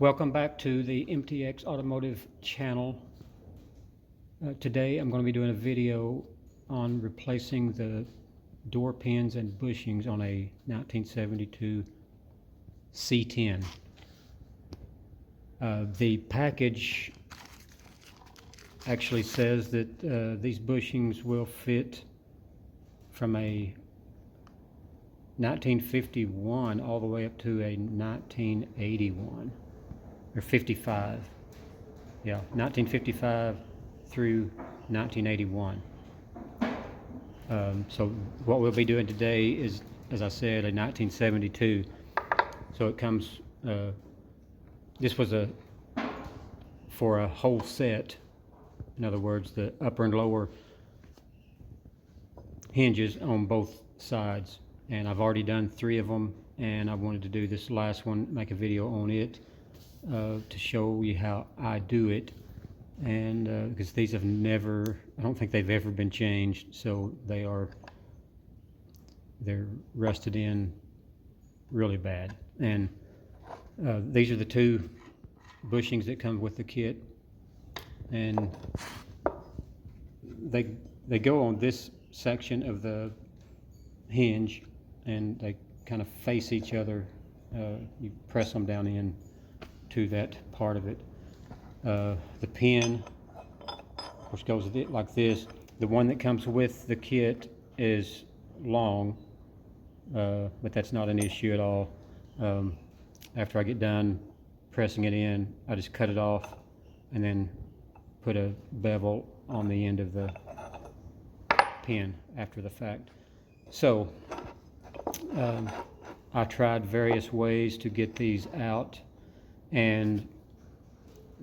Welcome back to the MTX Automotive channel. Today I'm going to be doing a video on replacing the door pins and bushings on a 1972 C10. The package actually says that these bushings will fit from a 1951 all the way up to a 1981. Or 55, yeah, 1955 through 1981. So what we'll be doing today is, as I said, a 1972. So it comes, this was for a whole set. In other words, the upper and lower hinges on both sides. And I've already done 3 of them, and I wanted to do this last one, make a video on it. To show you how I do it, and because these have never, I don't think they've ever been changed, so they're rusted in really bad. And these are the 2 bushings that come with the kit, and they go on this section of the hinge, and they kind of face each other. You press them down in to that part of it. The pin, of course, goes like this. The one that comes with the kit is long, but that's not an issue at all. After I get done pressing it in, I just cut it off and then put a bevel on the end of the pin after the fact. So I tried various ways to get these out, and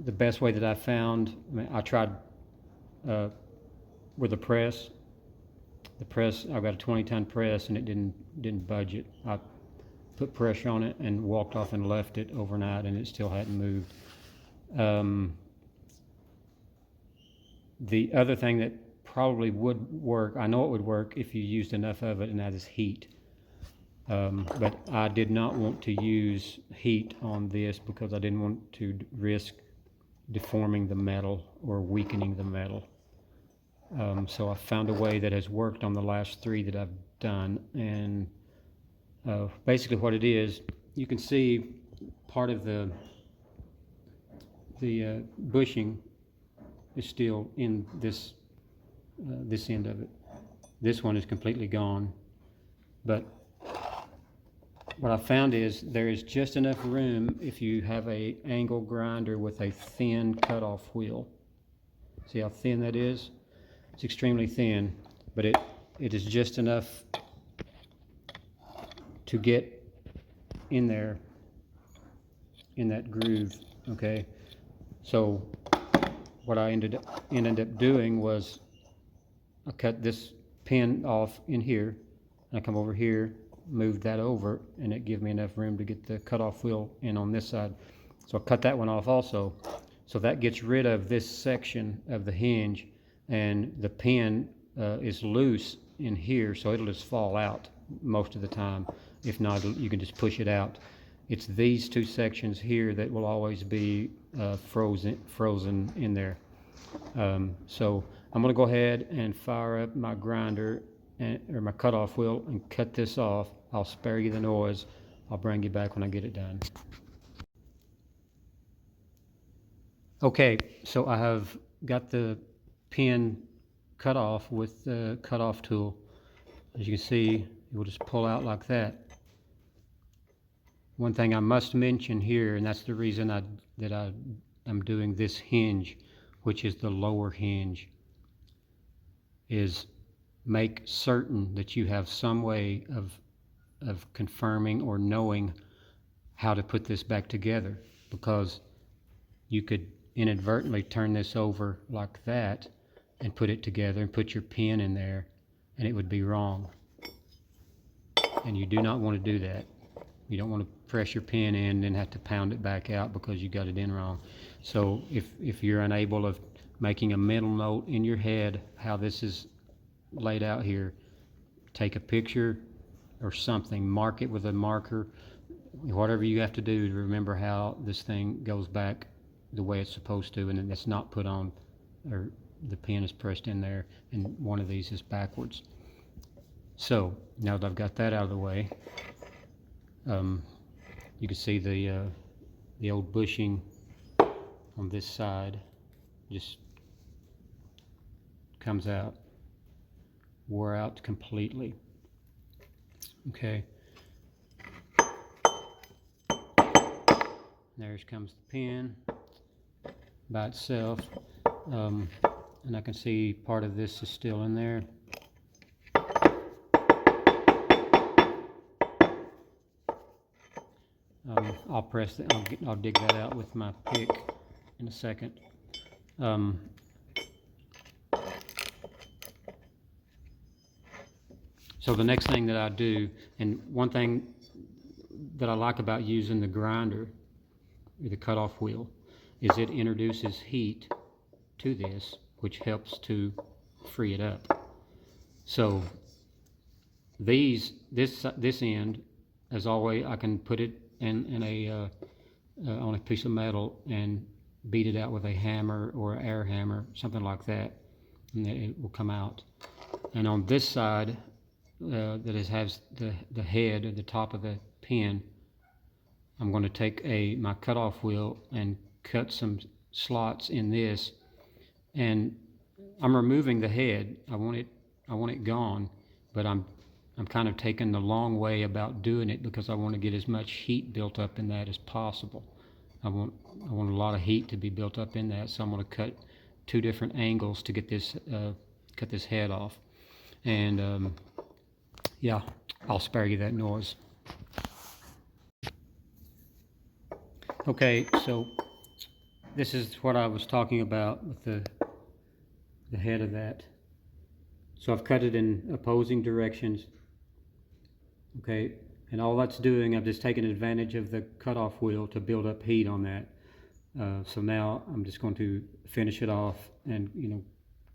the best way that I found, I tried with a press. The press, I've got a 20-ton press, and it didn't budge it. I put pressure on it and walked off and left it overnight, and it still hadn't moved. The other thing that probably would work, I know it would work if you used enough of it, and that is heat. But I did not want to use heat on this because I didn't want to risk deforming the metal or weakening the metal. So I found a way that has worked on the last 3 that I've done, and basically what it is, you can see part of the bushing is still in this end of it. This one is completely gone, but what I found is there is just enough room if you have a angle grinder with a thin cutoff wheel. See how thin that is? It's extremely thin, but it is just enough to get in there in that groove. Okay, so what I ended up doing was I cut this pin off in here, and I come over here, moved that over, and it gave me enough room to get the cutoff wheel in on this side. So I cut that one off also. So that gets rid of this section of the hinge, and the pin is loose in here, so it'll just fall out most of the time. If not, you can just push it out. It's these 2 sections here that will always be frozen in there. So I'm going to go ahead and fire up my grinder or my cutoff wheel and cut this off. I'll spare you the noise. I'll bring you back when I get it done. Okay, so I have got the pin cut off with the cutoff tool. As you can see, it will just pull out like that. One thing I must mention here, and that's the reason I'm doing this hinge, which is the lower hinge, is make certain that you have some way of confirming or knowing how to put this back together, because you could inadvertently turn this over like that and put it together and put your pin in there, and it would be wrong. And you do not want to do that. You don't want to press your pin in and then have to pound it back out because you got it in wrong. So if you're unable of making a mental note in your head how this is laid out here, take a picture or something, mark it with a marker, whatever you have to do to remember how this thing goes back the way it's supposed to, and then it's not put on, or the pin is pressed in there, and one of these is backwards. So now that I've got that out of the way, you can see the old bushing on this side just comes out, wore out completely. Okay. There comes the pin by itself, and I can see part of this is still in there. I'll press that. I'll dig that out with my pick in a second. So the next thing that I do, and one thing that I like about using the grinder, the cutoff wheel, is it introduces heat to this, which helps to free it up. So this end, as always, I can put it in a on a piece of metal and beat it out with a hammer or an air hammer, something like that, and it will come out. And on this side, that has the head at the top of the pin, I'm going to take my cutoff wheel and cut some slots in this, and I'm removing the head. I want it gone, but I'm kind of taking the long way about doing it because I want to get as much heat built up in that as possible. I want a lot of heat to be built up in that, so I'm going to cut two different angles to get this cut this head off. And yeah, I'll spare you that noise. Okay, so this is what I was talking about with the head of that. So I've cut it in opposing directions. Okay, and all that's doing, I've just taken advantage of the cutoff wheel to build up heat on that. So now I'm just going to finish it off and,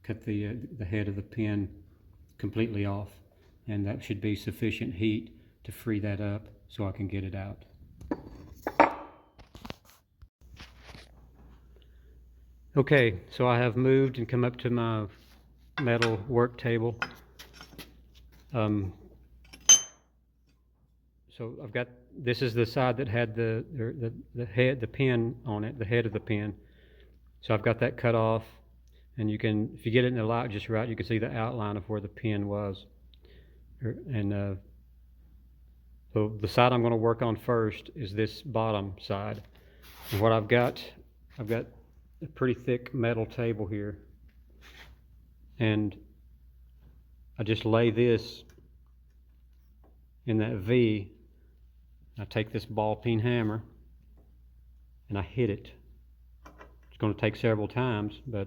cut the head of the pin completely off, and that should be sufficient heat to free that up so I can get it out. Okay, so I have moved and come up to my metal work table. So I've got, this is the side that had the pin on it, the head of the pin. So I've got that cut off, and you can, if you get it in the light just right, you can see the outline of where the pin was. And so the side I'm going to work on first is this bottom side. And what I've got a pretty thick metal table here, and I just lay this in that V. I take this ball peen hammer and I hit it. It's going to take several times, but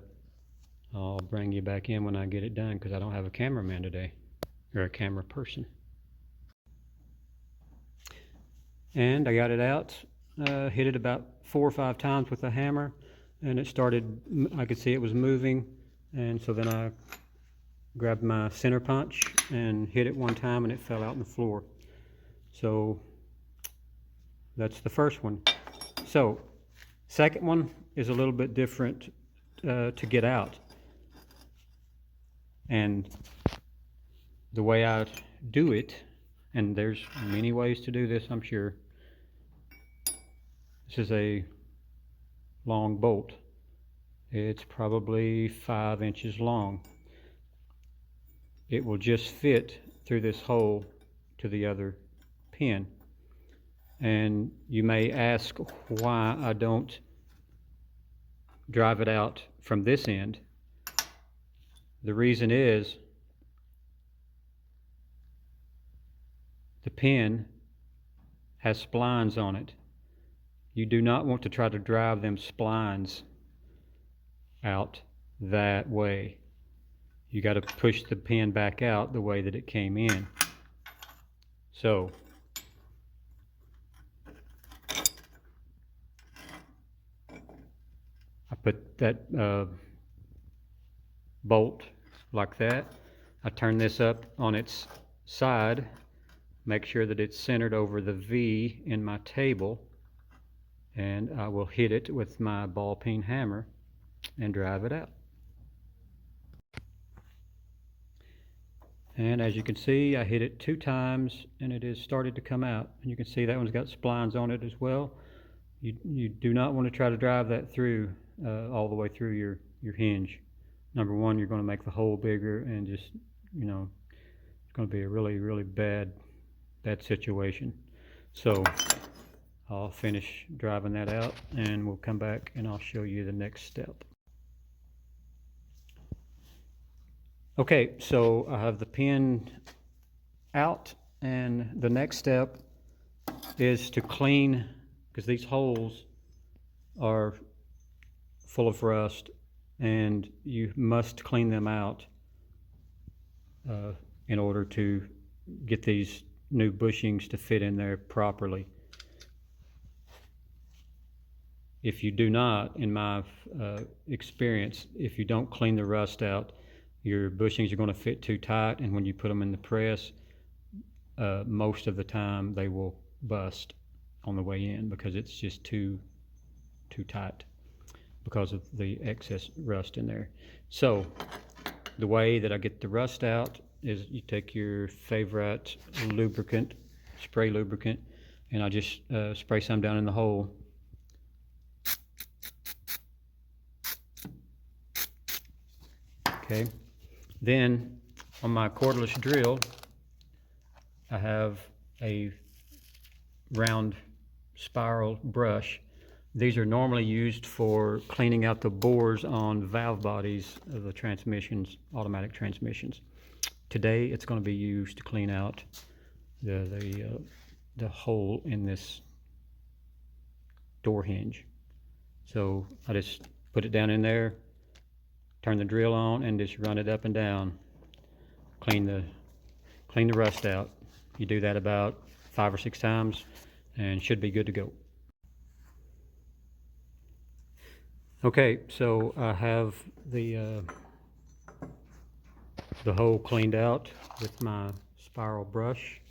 I'll bring you back in when I get it done because I don't have a cameraman today, or a camera person. And I got it out, hit it about 4 or 5 times with the hammer, and it started, I could see it was moving, and so then I grabbed my center punch and hit it one time and it fell out on the floor. So that's the first one. So second one is a little bit different to get out, and the way I do it, and there's many ways to do this, I'm sure. This is a long bolt. It's probably 5 inches long. It will just fit through this hole to the other pin. And you may ask why I don't drive it out from this end. The reason is the pin has splines on it. You do not want to try to drive them splines out that way. You got to push the pin back out the way that it came in. So I put that bolt like that. I turn this up on its side make sure that it's centered over the V in my table, and I will hit it with my ball peen hammer and drive it out. And as you can see, I hit it 2 times and it has started to come out. And you can see that one's got splines on it as well. You do not want to try to drive that through all the way through your hinge. Number one, you're going to make the hole bigger, and just, you know, it's going to be a really, really bad situation. So I'll finish driving that out and we'll come back and I'll show you the next step. Okay, so I have the pin out, and the next step is to clean, because these holes are full of rust and you must clean them out in order to get these new bushings to fit in there properly. If you do not, in my experience, if you don't clean the rust out, your bushings are going to fit too tight, and when you put them in the press, most of the time they will bust on the way in because it's just too tight because of the excess rust in there. So the way that I get the rust out is you take your favorite lubricant, spray lubricant, and I just spray some down in the hole. Okay. Then on my cordless drill, I have a round spiral brush. These are normally used for cleaning out the bores on valve bodies of the transmissions, automatic transmissions. Today it's going to be used to clean out the hole in this door hinge. So I just put it down in there, turn the drill on, and just run it up and down. Clean the rust out. You do that about 5 or 6 times and should be good to go. Okay, so I have the hole cleaned out with my spiral brush,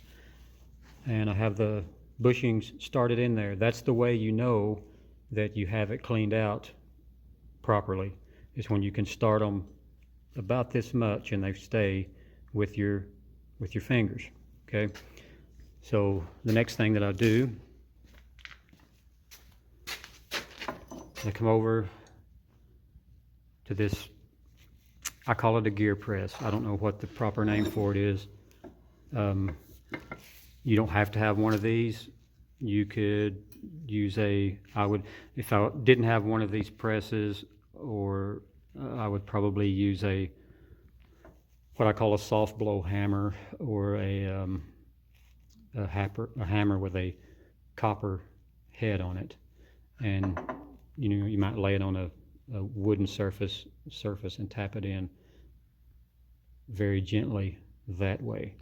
and I have the bushings started in there. That's the way you know that you have it cleaned out properly, is when you can start them about this much and they stay with your fingers. Okay, so the next thing that I do, I come over to this, I call it a gear press. I don't know what the proper name for it is. You don't have to have one of these. You could use if I didn't have one of these presses, or I would probably use what I call a soft blow hammer, or a hammer with a copper head on it, and you might lay it on a wooden surface and tap it in very gently that way.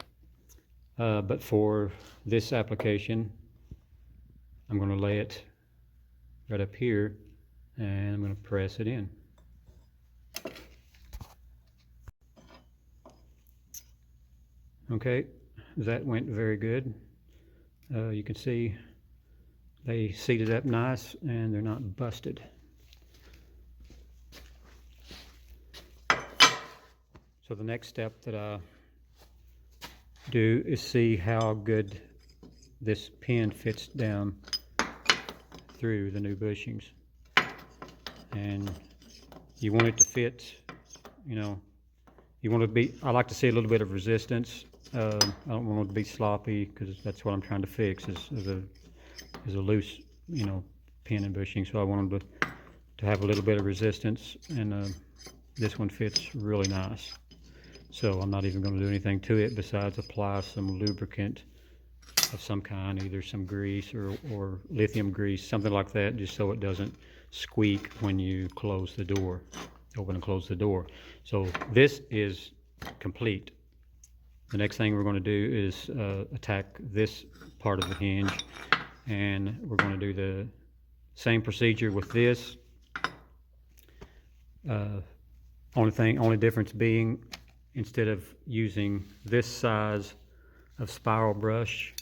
But for this application, I'm going to lay it right up here and I'm going to press it in. Okay, that went very good. You can see they seated up nice and they're not busted. So the next step that I do is see how good this pin fits down through the new bushings. And you want it to fit, you want to be, I like to see a little bit of resistance. I don't want it to be sloppy, because that's what I'm trying to fix, is a loose, pin and bushing. So I want them to have a little bit of resistance, and this one fits really nice. So I'm not even going to do anything to it besides apply some lubricant of some kind, either some grease or lithium grease, something like that, just so it doesn't squeak when you close the door, open and close the door. So this is complete. The next thing we're going to do is attack this part of the hinge, and we're going to do the same procedure with this. Only difference being, instead of using this size of spiral brush,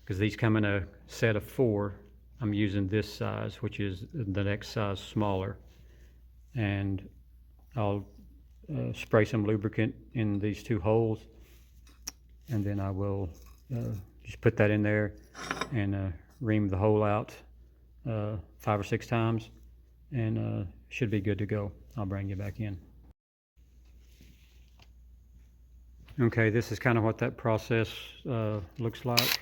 because these come in a set of 4. I'm using this size, which is the next size smaller, and I'll spray some lubricant in these 2 holes, and then I will just put that in there and ream the hole out 5 or 6 times, and should be good to go. I'll bring you back in. Okay, this is kind of what that process looks like.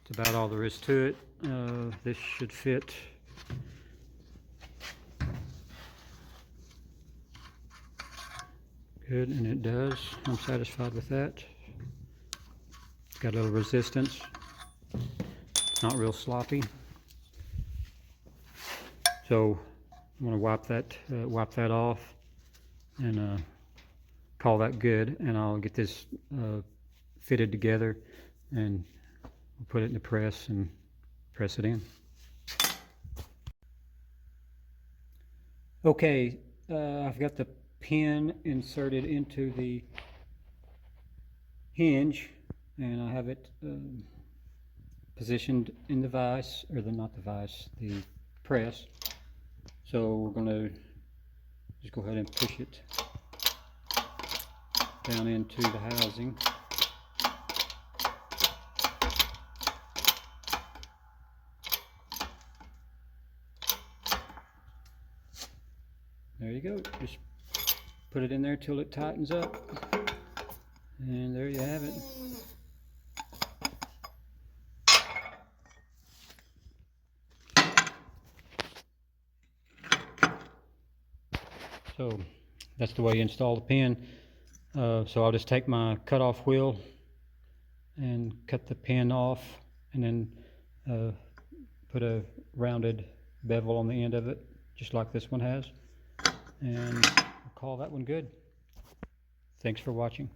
That's about all there is to it. This should fit. Good, and it does. I'm satisfied with that. Got a little resistance. It's not real sloppy. So I'm going to wipe that off and call that good, and I'll get this fitted together, and we'll put it in the press and press it in. Okay, I've got the pin inserted into the hinge, and I have it positioned in the vise, or not the vise, the press. So we're going to just go ahead and push it down into the housing. There you go. Just put it in there till it tightens up, and there you have it. So that's the way you install the pin. So I'll just take my cutoff wheel and cut the pin off, and then put a rounded bevel on the end of it, just like this one has, and I'll call that one good. Thanks for watching.